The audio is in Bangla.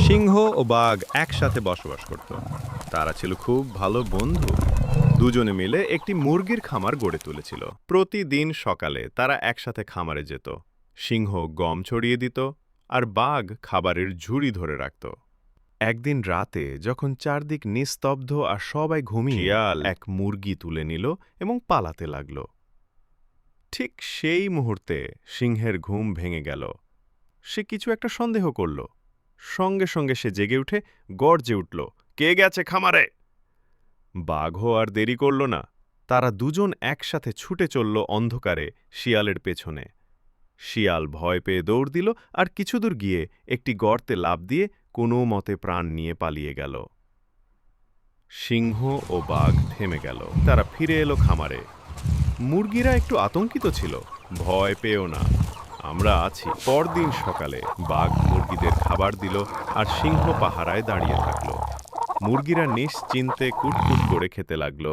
সিংহ ও বাঘ একসাথে বসবাস করত। তারা ছিল খুব ভালো বন্ধু। দুজনে মিলে একটি মুরগির খামার গড়ে তুলেছিল। প্রতিদিন সকালে তারা একসাথে খামারে যেত। সিংহ গম ছড়িয়ে দিত আর বাঘ খাবারের ঝুড়ি ধরে রাখত। একদিন রাতে যখন চারদিক নিস্তব্ধ আর সবাই ঘুমিয়ে, শিয়াল এক মুরগি তুলে নিল এবং পালাতে লাগল। ঠিক সেই মুহূর্তে সিংহের ঘুম ভেঙে গেল। সে কিছু একটা সন্দেহ করল। সঙ্গে সঙ্গে সে জেগে উঠে গর্জে উঠল, কে গেছে খামারে? বাঘও আর দেরি করল না। তারা দুজন একসাথে ছুটে চলল অন্ধকারে শিয়ালের পেছনে। শিয়াল ভয় পেয়ে দৌড় দিল আর কিছুদূর গিয়ে একটি গর্তে লাফ দিয়ে কোনো মতে প্রাণ নিয়ে পালিয়ে গেল। সিংহ ও বাঘ থেমে গেল। তারা ফিরে এলো খামারে। মুরগিরা একটু আতঙ্কিত ছিল। ভয় পেও না, আমরা আছি। পরদিন সকালে বাঘ মুরগিদের খাবার দিল আর সিংহ পাহারায় দাঁড়িয়ে থাকল। মুরগিরা নিশ্চিন্তে কুটকুট করে খেতে লাগলো।